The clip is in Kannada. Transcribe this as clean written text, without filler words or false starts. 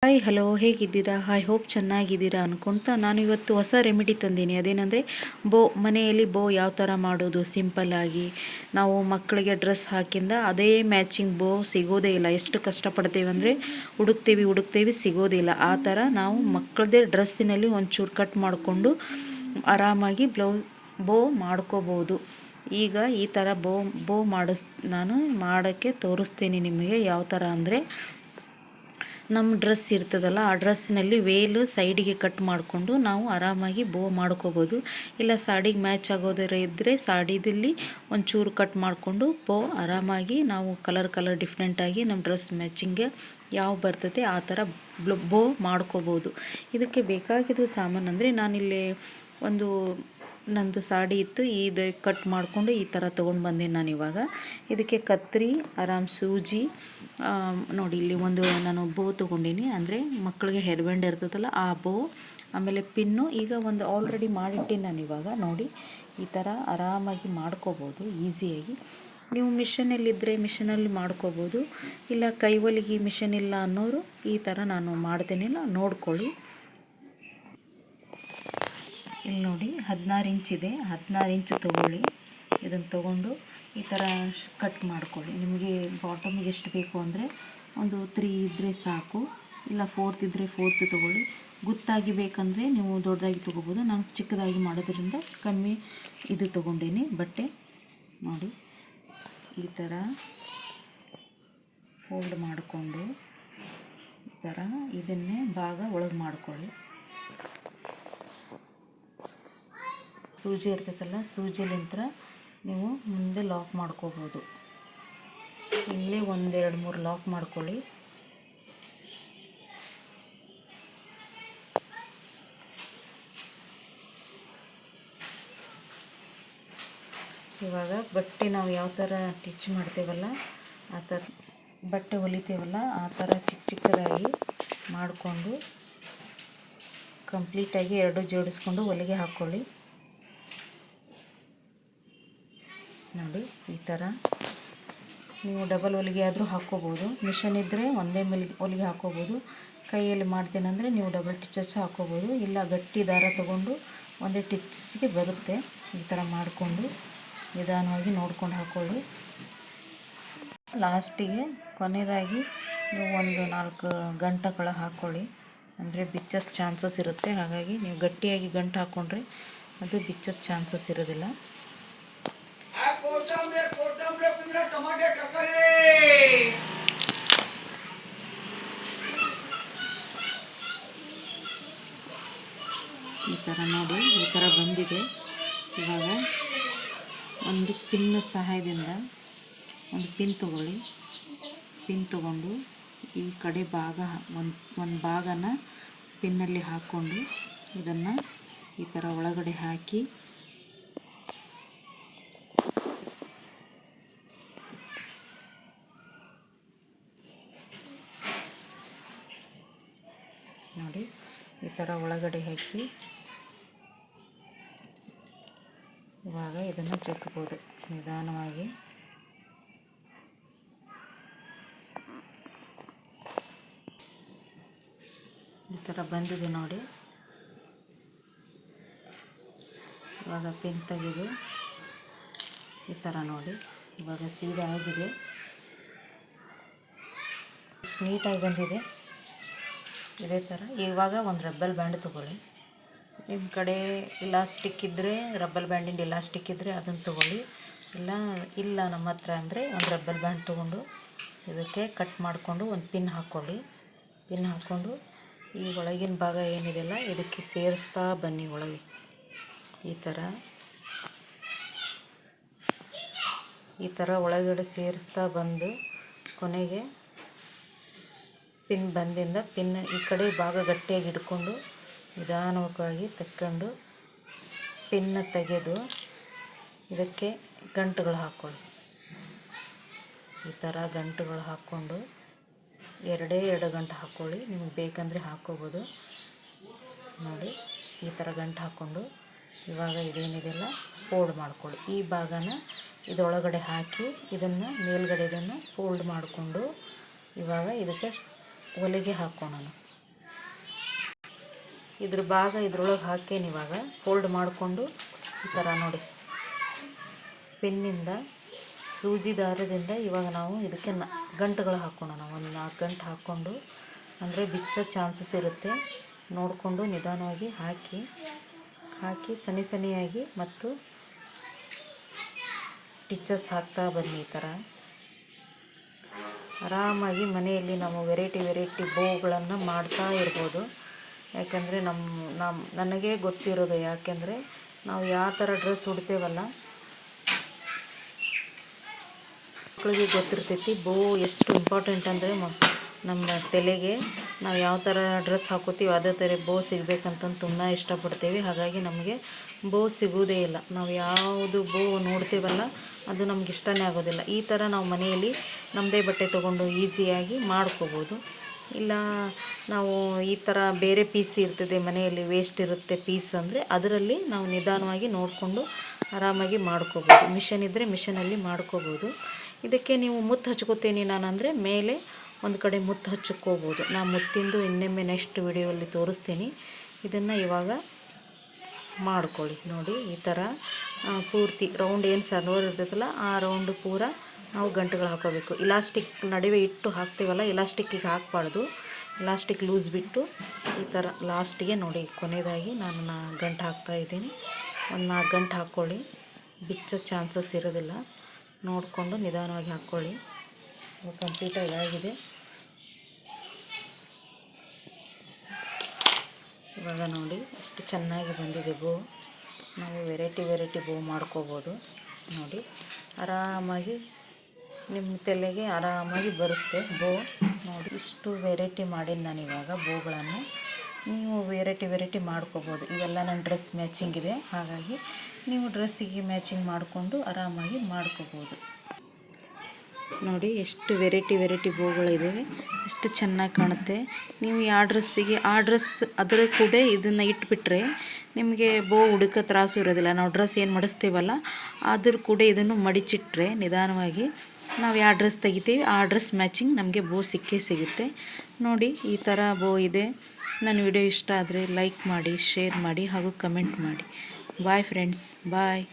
ಹಾಯ್ ಹಲೋ ಹೇಗಿದ್ದೀರಾ? ಐ ಹೋಪ್ ಚೆನ್ನಾಗಿದ್ದೀರಾ ಅನ್ಕೊಳ್ತಾ ನಾನು ಇವತ್ತು ಹೊಸ ರೆಮಿಡಿ ತಂದೀನಿ. ಅದೇನೆಂದರೆ ಮನೆಯಲ್ಲಿ ಯಾವ ಥರ ಮಾಡೋದು ಸಿಂಪಲ್ಲಾಗಿ. ನಾವು ಮಕ್ಕಳಿಗೆ ಡ್ರೆಸ್ ಹಾಕಿಂದ ಅದೇ ಮ್ಯಾಚಿಂಗ್ ಸಿಗೋದೇ ಇಲ್ಲ. ಎಷ್ಟು ಕಷ್ಟಪಡ್ತೇವೆ ಅಂದರೆ ಹುಡುಕ್ತೇವೆ ಸಿಗೋದಿಲ್ಲ. ಆ ಥರ ನಾವು ಮಕ್ಕಳದೇ ಡ್ರೆಸ್ಸಿನಲ್ಲಿ ಒಂಚೂರು ಕಟ್ ಮಾಡಿಕೊಂಡು ಆರಾಮಾಗಿ ಮಾಡ್ಕೋಬೋದು. ಈಗ ಈ ಥರ ನಾನು ಮಾಡೋಕ್ಕೆ ತೋರಿಸ್ತೀನಿ ನಿಮಗೆ. ಯಾವ ಥರ ಅಂದರೆ ನಮ್ಮ ಡ್ರೆಸ್ ಇರ್ತದಲ್ಲ, ಆ ಡ್ರೆಸ್ಸಿನಲ್ಲಿ ವೇಲು ಸೈಡಿಗೆ ಕಟ್ ಮಾಡಿಕೊಂಡು ನಾವು ಆರಾಮಾಗಿ ಮಾಡ್ಕೋಬೋದು. ಇಲ್ಲ ಸಾಡಿಗೆ ಮ್ಯಾಚ್ ಆಗೋದರ ಇದ್ದರೆ ಸಾಡಿದಲ್ಲಿ ಒಂಚೂರು ಕಟ್ ಮಾಡಿಕೊಂಡು ಆರಾಮಾಗಿ ನಾವು ಕಲರ್ ಡಿಫ್ರೆಂಟಾಗಿ ನಮ್ಮ ಡ್ರೆಸ್ ಮ್ಯಾಚಿಂಗ್ಗೆ ಯಾವ ಬರ್ತದೆ ಆ ಥರ ಮಾಡ್ಕೋಬೋದು. ಇದಕ್ಕೆ ಬೇಕಾಗಿದ್ದು ಸಾಮಾನು ಅಂದರೆ ನಾನಿಲ್ಲಿ ನಂದು ಸಾಡಿ ಇತ್ತು, ಇದು ಕಟ್ ಮಾಡಿಕೊಂಡು ಈ ಥರ ತೊಗೊಂಡು ಬಂದೆ ನಾನು. ಇವಾಗ ಇದಕ್ಕೆ ಕತ್ರಿ, ಸೂಜಿ ನೋಡಿ. ಇಲ್ಲಿ ನಾನು ತೊಗೊಂಡಿನಿ, ಅಂದರೆ ಮಕ್ಕಳಿಗೆ ಹೇರ್ ಬ್ಯಾಂಡ್ ಇರ್ತದಲ್ಲ ಆ ಆಮೇಲೆ ಪಿನ್ನು. ಈಗ ಆಲ್ರೆಡಿ ಮಾಡಿಟ್ಟಿನಿ ನಾನು. ಇವಾಗ ನೋಡಿ ಈ ಥರ ಆರಾಮಾಗಿ ಮಾಡ್ಕೋಬೋದು ಈಸಿಯಾಗಿ. ನೀವು ಮಿಷನಲ್ಲಿದ್ದರೆ ಮಿಷನಲ್ಲಿ ಮಾಡ್ಕೋಬೋದು, ಇಲ್ಲ ಕೈವಲಿಗೆ ಮಿಷನ್ ಇಲ್ಲ ಅನ್ನೋರು ಈ ಥರ ನಾನು ಮಾಡ್ತೇನಿಲ್ಲ ನೋಡ್ಕೊಳ್ಳಿ. ಇಲ್ಲಿ ನೋಡಿ 16 ಇಂಚಿದೆ, 16 ಇಂಚು ತೊಗೊಳ್ಳಿ. ಇದನ್ನು ತೊಗೊಂಡು ಈ ಥರ ಕಟ್ ಮಾಡ್ಕೊಳ್ಳಿ. ನಿಮಗೆ ಬಾಟಮಿಗೆ ಎಷ್ಟು ಬೇಕು ಅಂದರೆ 3 ಇದ್ದರೆ ಸಾಕು, ಇಲ್ಲ 4 ಇದ್ದರೆ 4 ತೊಗೊಳ್ಳಿ. ಗುತ್ತಾಗಿ ಬೇಕಂದರೆ ನೀವು ದೊಡ್ಡದಾಗಿ ತೊಗೋಬೋದು. ನಾನು ಚಿಕ್ಕದಾಗಿ ಮಾಡೋದ್ರಿಂದ ಕಮ್ಮಿ ಇದು ತೊಗೊಂಡೇನಿ ಬಟ್ಟೆ. ನೋಡಿ ಈ ಥರ ಫೋಲ್ಡ್ ಮಾಡಿಕೊಂಡು ಈ ಥರ ಇದನ್ನೇ ಒಳಗೆ ಮಾಡ್ಕೊಳ್ಳಿ. ಸೂಜಿ ಇರ್ತೈತಲ್ಲ, ಸೂಜಿಲಿಂತ್ರ ನೀವು ಮುಂದೆ ಲಾಕ್ ಮಾಡ್ಕೋಬೋದು. ಇಲ್ಲೇ 1-2-3 ಲಾಕ್ ಮಾಡ್ಕೊಳ್ಳಿ. ಇವಾಗ ಬಟ್ಟೆ ನಾವು ಯಾವ ಥರ ಸ್ಟಿಚ್ ಮಾಡ್ತೇವಲ್ಲ ಆ ಥರ ಬಟ್ಟೆ ಹೊಲಿತೇವಲ್ಲ ಆ ಥರ ಚಿಕ್ಕದಾಗಿ ಮಾಡಿಕೊಂಡು ಕಂಪ್ಲೀಟಾಗಿ 2 ಜೋಡಿಸ್ಕೊಂಡು ಹೊಲಿಗೆ ಹಾಕ್ಕೊಳ್ಳಿ. ನೋಡಿ ಈ ಥರ ನೀವು ಡಬಲ್ ಹೊಲಿಗೆ ಆದರೂ ಹಾಕ್ಕೋಬೋದು. ಮಿಷನ್ ಇದ್ದರೆ ಒಂದೇ ಹೊಲಿಗೆ ಹಾಕ್ಕೋಬೋದು. ಕೈಯಲ್ಲಿ ಮಾಡ್ತೇನೆಂದರೆ ನೀವು ಡಬಲ್ ಟಿಚಸ್ ಹಾಕ್ಕೋಬೋದು, ಇಲ್ಲ ಗಟ್ಟಿ ದಾರ ತೊಗೊಂಡು ಒಂದೇ ಟಿಚ್ಗೆ ಬರುತ್ತೆ. ಈ ಥರ ಮಾಡಿಕೊಂಡು ನಿಧಾನವಾಗಿ ನೋಡ್ಕೊಂಡು ಹಾಕ್ಕೊಳ್ಳಿ. ಲಾಸ್ಟಿಗೆ ಕೊನೆಯದಾಗಿ ನೀವು 4 ಗಂಟೆಗಳ ಹಾಕ್ಕೊಳ್ಳಿ, ಅಂದರೆ ಬಿಚ್ಚಸ್ ಚಾನ್ಸಸ್ ಇರುತ್ತೆ. ಹಾಗಾಗಿ ನೀವು ಗಟ್ಟಿಯಾಗಿ ಗಂಟು ಹಾಕ್ಕೊಂಡ್ರೆ ಅದು ಬಿಚ್ಚಸ್ ಚಾನ್ಸಸ್ ಇರೋದಿಲ್ಲ. ಈ ಥರ ನೋಡಿ ಈ ಥರ ಬಂದಿದೆ. ಇವಾಗ ಒಂದು ಪಿನ್ ಸಹಾಯದಿಂದ ಒಂದು ಪಿನ್ ತೊಗೊಳ್ಳಿ. ಪಿನ್ ತೊಗೊಂಡು ಈ ಕಡೆ ಒಂದು ಭಾಗನ ಪಿನ್ನಲ್ಲಿ ಹಾಕ್ಕೊಂಡು ಇದನ್ನು ಈ ಥರ ಒಳಗಡೆ ಹಾಕಿ ನೋಡಿ ಈ ಥರ ಒಳಗಡೆ ಹಾಕಿ ಇವಾಗ ಇದನ್ನು ಚೆಕ್ಬೋದು ನಿಧಾನವಾಗಿ. ಈ ಥರ ಬಂದಿದೆ ನೋಡಿ. ಇವಾಗ ಪಿನ್ ತೆಗೆದು ಈ ಥರ ನೋಡಿ ಇವಾಗ ಸೀದಾ ಆಗಿದೆ, ಎಷ್ಟು ನೀಟಾಗಿ ಬಂದಿದೆ. ಇದೇ ಥರ ಇವಾಗ ಒಂದು ರಬ್ಬರ್ ಬ್ಯಾಂಡ್ ತೊಗೊಳ್ಳಿ. ನಿಮ್ಮ ಕಡೆ ಇಲಾಸ್ಟಿಕ್ ಇದ್ದರೆ ರಬ್ಬರ್ ಬ್ಯಾಂಡಿಂದ ಇಲಾಸ್ಟಿಕ್ ಇದ್ದರೆ ಅದನ್ನು ತೊಗೊಳ್ಳಿ. ಇಲ್ಲ ನಮ್ಮ ಹತ್ರ ಅಂದರೆ ಒಂದು ರಬ್ಬರ್ ಬ್ಯಾಂಡ್ ತೊಗೊಂಡು ಇದಕ್ಕೆ ಕಟ್ ಮಾಡಿಕೊಂಡು ಒಂದು ಪಿನ್ ಹಾಕ್ಕೊಳ್ಳಿ. ಪಿನ್ ಹಾಕ್ಕೊಂಡು ಈ ಒಳಗಿನ ಭಾಗ ಏನಿದೆಯಲ್ಲ ಇದಕ್ಕೆ ಸೇರಿಸ್ತಾ ಬನ್ನಿ ಒಳಗೆ. ಈ ಥರ ಒಳಗಡೆ ಸೇರಿಸ್ತಾ ಬಂದು ಕೊನೆಗೆ ಪಿನ್ ಬಂದಿಂದ ಪಿನ್ ಈ ಕಡೆ ಭಾಗ ಗಟ್ಟಿಯಾಗಿ ಹಿಡ್ಕೊಂಡು ನಿಧಾನವಾಗಿ ತಕ್ಕೊಂಡು ಪಿನ್ನ ತೆಗೆದು ಇದಕ್ಕೆ ಗಂಟುಗಳು ಹಾಕ್ಕೊಳ್ಳಿ. ಈ ಥರ ಗಂಟುಗಳು ಹಾಕ್ಕೊಂಡು 2 ಗಂಟು ಹಾಕ್ಕೊಳ್ಳಿ. ನಿಮಗೆ ಬೇಕಂದರೆ ಹಾಕ್ಕೋಬೋದು. ನೋಡಿ ಈ ಥರ ಗಂಟು ಹಾಕ್ಕೊಂಡು ಇವಾಗ ಇದೇನಿದೆಲ್ಲ ಫೋಲ್ಡ್ ಮಾಡ್ಕೊಳ್ಳಿ. ಈ ಭಾಗನ ಇದರೊಳಗಡೆ ಹಾಕಿ ಇದನ್ನು ಮೇಲ್ಗಡೆ ಫೋಲ್ಡ್ ಮಾಡಿಕೊಂಡು ಇವಾಗ ಇದಕ್ಕೆ ಹೊಲಿಗೆ ಹಾಕ್ಕೊಳ್ಳೋಣ. ಇದ್ರ ಭಾಗ ಇದ್ರೊಳಗೆ ಹಾಕೇನಿ. ಇವಾಗ ಫೋಲ್ಡ್ ಮಾಡಿಕೊಂಡು ಈ ಥರ ನೋಡಿ ಪೆನ್ನಿಂದ ಸೂಜಿ ದಾರದಿಂದ ಇವಾಗ ನಾವು ಇದಕ್ಕೆ ಗಂಟುಗಳು ಹಾಕೋಣ. ಒಂದು 4 ಗಂಟು ಹಾಕ್ಕೊಂಡು, ಅಂದರೆ ಬಿಚ್ಚೋ ಚಾನ್ಸಸ್ ಇರುತ್ತೆ, ನೋಡಿಕೊಂಡು ನಿಧಾನವಾಗಿ ಹಾಕಿ ಸನಿಯಾಗಿ ಮತ್ತು ಟಿಚ್ಚಸ್ ಹಾಕ್ತಾ ಬನ್ನಿ. ಈ ಥರ ಆರಾಮಾಗಿ ಮನೆಯಲ್ಲಿ ನಾವು ವೆರೈಟಿ ಬೋಗಳನ್ನು ಮಾಡ್ತಾ ಇರ್ಬೋದು. ಯಾಕಂದರೆ ನನಗೆ ಗೊತ್ತಿರೋದು, ಯಾಕೆಂದರೆ ನಾವು ಯಾವ ಥರ ಡ್ರೆಸ್ ಉಡ್ತೇವಲ್ಲ ಮಕ್ಕಳಿಗೆ ಗೊತ್ತಿರ್ತೈತಿ ಬೋ ಎಷ್ಟು ಇಂಪಾರ್ಟೆಂಟ್ ಅಂದರೆ ನಮ್ಮ ತಲೆಗೆ ನಾವು ಯಾವ ಥರ ಡ್ರೆಸ್ ಹಾಕೋತೀವಿ ಅದೇ ಥರ ಬೋ ಸಿಗಬೇಕಂತಂದು ತುಂಬ ಇಷ್ಟಪಡ್ತೇವೆ. ಹಾಗಾಗಿ ನಮಗೆ ಬೋ ಸಿಗೋದೇ ಇಲ್ಲ. ನಾವು ಯಾವುದು ಬೋ ನೋಡ್ತೇವಲ್ಲ ಅದು ನಮ್ಗೆ ಇಷ್ಟನೇ ಆಗೋದಿಲ್ಲ. ಈ ಥರ ನಾವು ಮನೆಯಲ್ಲಿ ನಮ್ಮದೇ ಬಟ್ಟೆ ತೊಗೊಂಡು ಈಸಿಯಾಗಿ ಮಾಡ್ಕೋಬೋದು. ಇಲ್ಲ ನಾವು ಈ ಥರ ಬೇರೆ ಪೀಸ್ ಇರ್ತದೆ ಮನೆಯಲ್ಲಿ, ವೇಸ್ಟ್ ಇರುತ್ತೆ ಪೀಸ್ ಅಂದರೆ ಅದರಲ್ಲಿ ನಾವು ನಿಧಾನವಾಗಿ ನೋಡಿಕೊಂಡು ಆರಾಮಾಗಿ ಮಾಡ್ಕೋಬೋದು. ಮಿಷನ್ ಇದ್ದರೆ ಮಿಷನಲ್ಲಿ ಮಾಡ್ಕೋಬೋದು. ಇದಕ್ಕೆ ನೀವು ಮುತ್ತು ಹಚ್ಕೋತೀನಿ ನಾನಂದರೆ ಮೇಲೆ ಒಂದು ಕಡೆ ಮುತ್ತು ಹಚ್ಕೋಬೋದು. ನಾನು ಮುತ್ತಿಂದು ಇನ್ನೊಮ್ಮೆ ನೆಕ್ಸ್ಟ್ ವಿಡಿಯೋಲ್ಲಿ ತೋರಿಸ್ತೀನಿ. ಇದನ್ನು ಇವಾಗ ಮಾಡ್ಕೊಳ್ಳಿ. ನೋಡಿ ಈ ಥರ ಪೂರ್ತಿ ರೌಂಡ್ ಏನು ಸರ್ವರ್ ಇರ್ತೈತಲ್ಲ ಆ ರೌಂಡು ಪೂರ ನಾವು ಗಂಟುಗಳು ಹಾಕೋಬೇಕು. ಇಲಾಸ್ಟಿಕ್ ನಡುವೆ ಇಟ್ಟು ಹಾಕ್ತೀವಲ್ಲ, ಇಲಾಸ್ಟಿಕ್ಕಿಗೆ ಹಾಕಬಾರ್ದು. ಇಲಾಸ್ಟಿಕ್ ಲೂಸ್ ಬಿಟ್ಟು ಈ ಥರ ಲಾಸ್ಟಿಗೆ ನೋಡಿ ಕೊನೆಯದಾಗಿ ನಾನು ಗಂಟು ಹಾಕ್ತಾಯಿದ್ದೀನಿ. ಒಂದು 4 ಗಂಟು ಹಾಕ್ಕೊಳ್ಳಿ, ಬಿಚ್ಚೋ ಚಾನ್ಸಸ್ ಇರೋದಿಲ್ಲ. ನೋಡಿಕೊಂಡು ನಿಧಾನವಾಗಿ ಹಾಕ್ಕೊಳ್ಳಿ. ಕಂಪ್ಲೀಟಾಗಿ ಆಗಿದೆ. ಇವಾಗ ನೋಡಿ ಎಷ್ಟು ಚೆನ್ನಾಗಿ ಬಂದಿದೆ ಬೋ. ನಾವು ವೆರೈಟಿ ಬೋ ಮಾಡ್ಕೋಬೋದು. ನೋಡಿ ಆರಾಮಾಗಿ ನಿಮ್ಮ ತಲೆಗೆ ಆರಾಮಾಗಿ ಬರುತ್ತೆ ಬೋ. ನೋಡಿ ಇಷ್ಟು ವೆರೈಟಿ ಮಾಡೀನಿ ನಾನು ಇವಾಗ ಬೋಗಳನ್ನು. ನೀವು ವೆರೈಟಿ ಮಾಡ್ಕೋಬೋದು. ಇವೆಲ್ಲ ನನ್ನ ಡ್ರೆಸ್ ಮ್ಯಾಚಿಂಗ್ ಇದೆ, ಹಾಗಾಗಿ ನೀವು ಡ್ರೆಸ್ಸಿಗೆ ಮ್ಯಾಚಿಂಗ್ ಮಾಡಿಕೊಂಡು ಆರಾಮಾಗಿ ಮಾಡ್ಕೋಬೋದು. ನೋಡಿ ಎಷ್ಟು ವೆರೈಟಿ ಬೋಗಳಿದ್ದಾವೆ, ಎಷ್ಟು ಚೆನ್ನಾಗಿ ಕಾಣುತ್ತೆ. ನೀವು ಯಾವ ಡ್ರೆಸ್ಸಿಗೆ ಆ ಡ್ರೆಸ್ ಅದರ ಕೂಡ ಇದನ್ನು ಇಟ್ಬಿಟ್ರೆ ನಿಮಗೆ ಬೋ ಹುಡುಕ ತ್ರಾಸು ಇರೋದಿಲ್ಲ. ನಾವು ಡ್ರೆಸ್ ಏನು ಮಡಿಸ್ತೀವಲ್ಲ ಅದ್ರ ಕೂಡ ಇದನ್ನು ಮಡಿಚಿಟ್ರೆ ನಿಧಾನವಾಗಿ ನಾವು ಯಾವ ಡ್ರೆಸ್ ತೆಗಿತೀವಿ ಆ ಡ್ರೆಸ್ ಮ್ಯಾಚಿಂಗ್ ನಮಗೆ ಬೋ ಸಿಗುತ್ತೆ. ನೋಡಿ ಈ ಥರ ಬೋ ಇದೆ. ನನ್ನ ವಿಡಿಯೋ ಇಷ್ಟ ಆದರೆ ಲೈಕ್ ಮಾಡಿ, ಶೇರ್ ಮಾಡಿ ಹಾಗೂ ಕಮೆಂಟ್ ಮಾಡಿ. ಬಾಯ್ ಫ್ರೆಂಡ್ಸ್, ಬಾಯ್.